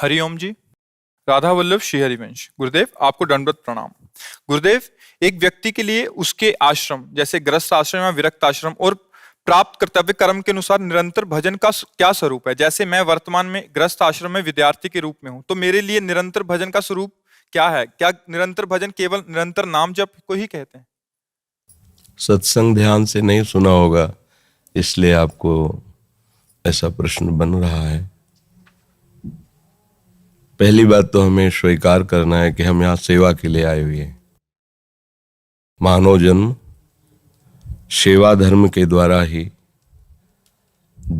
हरिओम जी। राधा वल्लभ श्री हरिवंश। गुरुदेव आपको दंडवत प्रणाम। गुरुदेव, एक व्यक्ति के लिए उसके आश्रम जैसे गृहस्थ आश्रम या विरक्त आश्रम और प्राप्त कर्तव्य कर्म के अनुसार निरंतर भजन का क्या स्वरूप है? जैसे मैं वर्तमान में गृहस्थ आश्रम में विद्यार्थी के रूप में हूं, तो मेरे लिए निरंतर भजन का स्वरूप क्या है? क्या निरंतर भजन केवल निरंतर नाम जप को ही कहते हैं? सत्संग ध्यान से नहीं सुना होगा, इसलिए आपको ऐसा प्रश्न बन रहा है। पहली बात तो हमें स्वीकार करना है कि हम यहाँ सेवा के लिए आए हुए हैं। मानव जन्म सेवा धर्म के द्वारा ही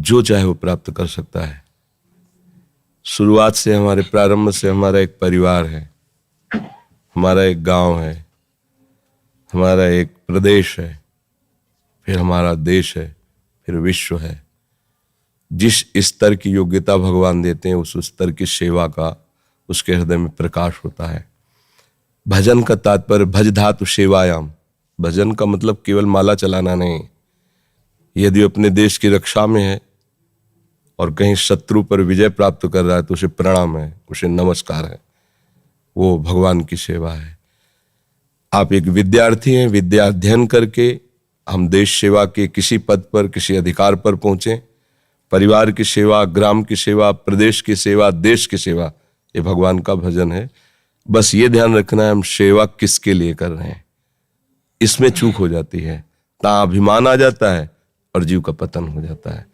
जो चाहे वो प्राप्त कर सकता है। शुरुआत से, हमारे प्रारंभ से हमारा एक परिवार है, हमारा एक गांव है, हमारा एक प्रदेश है, फिर हमारा देश है, फिर विश्व है। जिस स्तर की योग्यता भगवान देते हैं, उस स्तर की सेवा का उसके हृदय में प्रकाश होता है। भजन का तात्पर्य भज धातु सेवायाम। भजन का मतलब केवल माला चलाना नहीं। यदि अपने देश की रक्षा में है और कहीं शत्रु पर विजय प्राप्त कर रहा है तो उसे प्रणाम है, उसे नमस्कार है, वो भगवान की सेवा है। आप एक विद्यार्थी हैं, विद्या अध्ययन करके हम देश सेवा के किसी पद पर, किसी अधिकार पर पहुंचे। परिवार की सेवा, ग्राम की सेवा, प्रदेश की सेवा, देश की सेवा, ये भगवान का भजन है। बस ये ध्यान रखना है हम सेवा किसके लिए कर रहे हैं। इसमें चूक हो जाती है, ता अभिमान आ जाता है और जीव का पतन हो जाता है।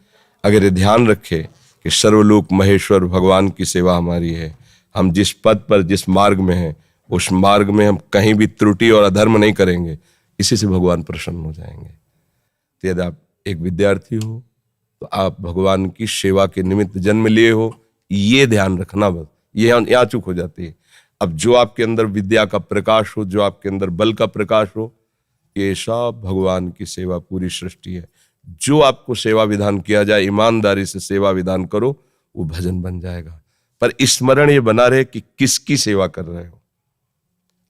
अगर ये ध्यान रखे कि सर्वलोक महेश्वर भगवान की सेवा हमारी है, हम जिस पद पर, जिस मार्ग में हैं, उस मार्ग में हम कहीं भी त्रुटि और अधर्म नहीं करेंगे, इसी से भगवान प्रसन्न हो जाएंगे। तो यदि आप एक विद्यार्थी हो तो आप भगवान की सेवा के निमित्त जन्म लिए हो, ये ध्यान रखना। बस ये यहाँ चूक हो जाती है। अब जो आपके अंदर विद्या का प्रकाश हो, जो आपके अंदर बल का प्रकाश हो, ये सब भगवान की सेवा पूरी सृष्टि है। जो आपको सेवा विधान किया जाए, ईमानदारी से सेवा विधान करो, वो भजन बन जाएगा। पर स्मरण ये बना रहे कि किसकी सेवा कर रहे हो।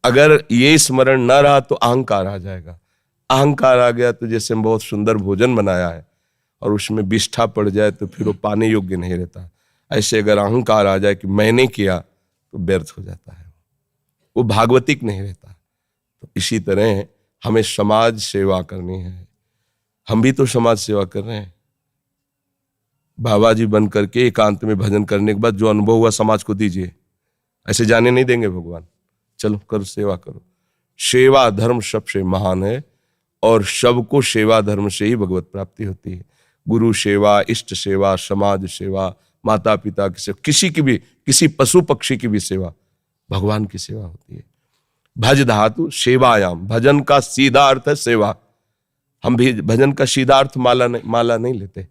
अगर ये स्मरण ना रहा तो अहंकार आ जाएगा। अहंकार आ गया तो जैसे बहुत सुंदर भोजन बनाया है और उसमें विष्ठा पड़ जाए तो फिर वो पाने योग्य नहीं रहता। ऐसे अगर अहंकार आ जाए कि मैंने किया तो व्यर्थ हो जाता है, वो भागवतिक नहीं रहता। तो इसी तरह हमें समाज सेवा करनी है। हम भी तो समाज सेवा कर रहे हैं। बाबा जी बन करके एकांत में भजन करने के बाद जो अनुभव हुआ समाज को दीजिए। ऐसे जाने नहीं देंगे भगवान। चलो करो, सेवा करो। सेवा धर्म सबसे महान है और सबको सेवा धर्म से ही भगवत प्राप्ति होती है। गुरु सेवा, इष्ट सेवा, समाज सेवा, माता पिता की सेवा, किसी की भी, किसी पशु पक्षी की भी सेवा भगवान की सेवा होती है। भज धातु सेवायाम। भजन का सीधा अर्थ है सेवा। हम भी भजन का सीधा अर्थ माला नहीं लेते।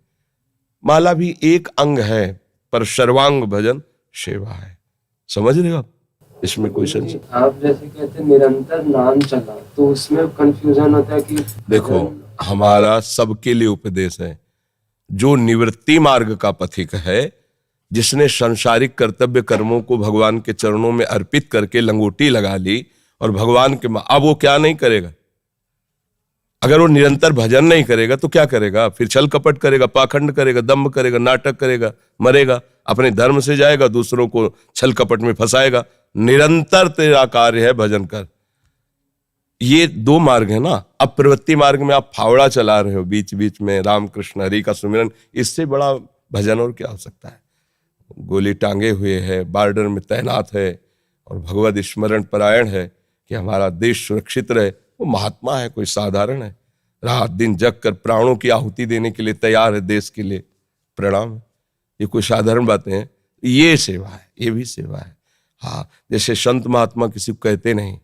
माला भी एक अंग है, पर सर्वांग भजन सेवा है। समझ रहे हो आप? इसमें कोई संशय? आप जैसे कहते निरंतर नाम चला, तो उसमें कंफ्यूजन होता है कि देखो, हमारा सबके लिए उपदेश है। जो निवृत्ति मार्ग का पथिक है, जिसने सांसारिक कर्तव्य कर्मों को भगवान के चरणों में अर्पित करके लंगोटी लगा ली और भगवान के, अब वो क्या नहीं करेगा? अगर वो निरंतर भजन नहीं करेगा तो क्या करेगा? फिर छल कपट करेगा, पाखंड करेगा, दम्भ करेगा, नाटक करेगा, मरेगा, अपने धर्म से जाएगा, दूसरों को छल कपट में फंसाएगा। निरंतर तेरा कार्य है भजन कर। ये दो मार्ग है ना। अब प्रवृत्ति मार्ग में आप फावड़ा चला रहे हो, बीच बीच में राम कृष्ण हरि का सुमिरन, इससे बड़ा भजन और क्या हो सकता है? गोली टांगे हुए है, बॉर्डर में तैनात है और भगवत स्मरण परायण है कि हमारा देश सुरक्षित रहे। वो महात्मा है, कोई साधारण है। रात दिन जग कर प्राणों की आहुति देने के लिए तैयार है देश के लिए। प्रणाम। ये कोई साधारण बातें हैं? ये सेवा है, ये भी सेवा है। हाँ, जैसे संत महात्मा किसी को कहते नहीं,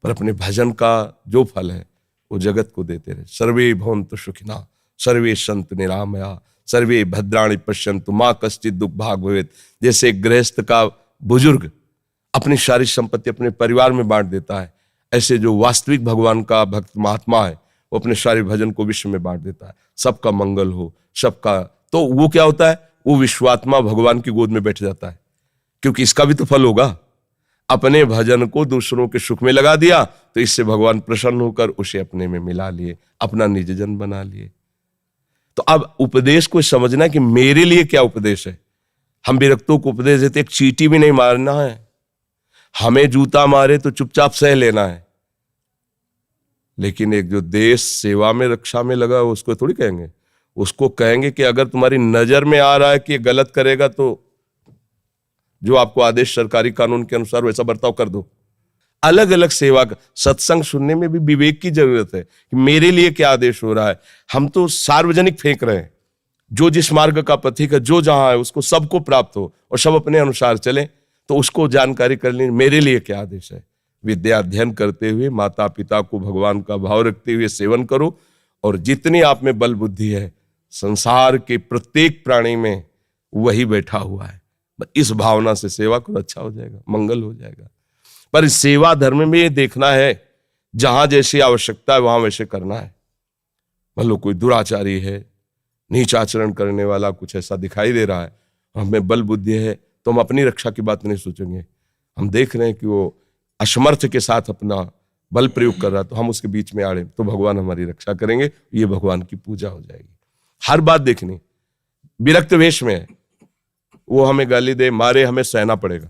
पर अपने भजन का जो फल है वो जगत को देते रहे। सर्वे भवन्तु सुखिनः, सर्वे सन्तु निरामया, सर्वे भद्राणि पश्यन्तु मा कश्चित् दुःख भाग् भवेत्। जैसे गृहस्थ का बुजुर्ग अपनी सारी संपत्ति अपने परिवार में बांट देता है, ऐसे जो वास्तविक भगवान का भक्त महात्मा है वो अपने सारे भजन को विश्व में बांट देता है। सबका मंगल हो, सबका। तो वो क्या होता है? वो विश्वात्मा भगवान की गोद में बैठ जाता है, क्योंकि इसका भी तो फल होगा। अपने भजन को दूसरों के सुख में लगा दिया तो इससे भगवान प्रसन्न होकर उसे अपने में मिला लिए, अपना निज जन बना लिए। तो अब उपदेश को समझना कि मेरे लिए क्या उपदेश है। हम विरक्तों को उपदेश देते एक चींटी भी नहीं मारना है, हमें जूता मारे तो चुपचाप सह लेना है। लेकिन एक जो देश सेवा में रक्षा में लगा उसको थोड़ी कहेंगे, उसको कहेंगे कि अगर तुम्हारी नजर में आ रहा है कि ये गलत करेगा तो जो आपको आदेश सरकारी कानून के अनुसार वैसा बर्ताव कर दो। अलग अलग सेवा का सत्संग सुनने में भी विवेक की जरूरत है कि मेरे लिए क्या आदेश हो रहा है। हम तो सार्वजनिक फेंक रहे हैं, जो जिस मार्ग का पथिक है, जो जहां है उसको सबको प्राप्त हो और सब अपने अनुसार चले, तो उसको जानकारी कर लें मेरे लिए क्या आदेश है। विद्या अध्ययन करते हुए माता पिता को भगवान का भाव रखते हुए सेवन करो, और जितनी आप में बल बुद्धि है संसार के प्रत्येक प्राणी में वही बैठा हुआ है। इस भावना से सेवा करो, अच्छा हो जाएगा, मंगल हो जाएगा। पर इस सेवा धर्म में ये देखना है जहां जैसी आवश्यकता है वहां वैसे करना है। मान लो कोई दुराचारी है, नीच आचरण करने वाला कुछ ऐसा दिखाई दे रहा है, हमें बल बुद्धि है तो हम अपनी रक्षा की बात नहीं सोचेंगे। हम देख रहे हैं कि वो असमर्थ के साथ अपना बल प्रयोग कर रहा है तो हम उसके बीच में आड़े तो भगवान हमारी रक्षा करेंगे, ये भगवान की पूजा हो जाएगी। हर बात देखनी, विरक्त वेश में है वो हमें गाली दे मारे हमें सहना पड़ेगा।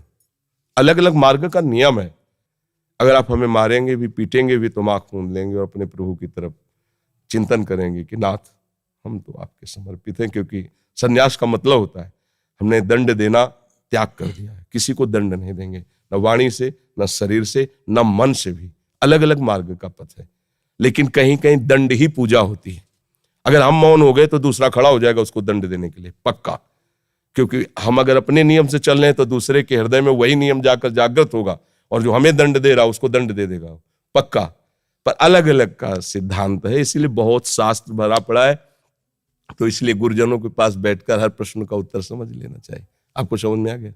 अलग अलग मार्ग का नियम है। अगर आप हमें मारेंगे भी पीटेंगे भी तो आंख मूंद लेंगे और अपने प्रभु की तरफ चिंतन करेंगे कि नाथ हम तो आपके समर्पित हैं, क्योंकि संन्यास का मतलब होता है हमने दंड देना त्याग कर दिया है। किसी को दंड नहीं देंगे, न वाणी से, न शरीर से, न मन से भी। अलग अलग मार्ग का पथ है, लेकिन कहीं कहीं दंड ही पूजा होती है। अगर हम मौन हो गए तो दूसरा खड़ा हो जाएगा उसको दंड देने के लिए, पक्का। क्योंकि हम अगर अपने नियम से चल रहे हैं तो दूसरे के हृदय में वही नियम जाकर जागृत होगा और जो हमें दंड दे रहा उसको दंड दे देगा, पक्का। पर अलग अलग का सिद्धांत है, इसलिए बहुत शास्त्र भरा पड़ा है। तो इसलिए गुरुजनों के पास बैठकर हर प्रश्न का उत्तर समझ लेना चाहिए। आपको समझ में आ गया?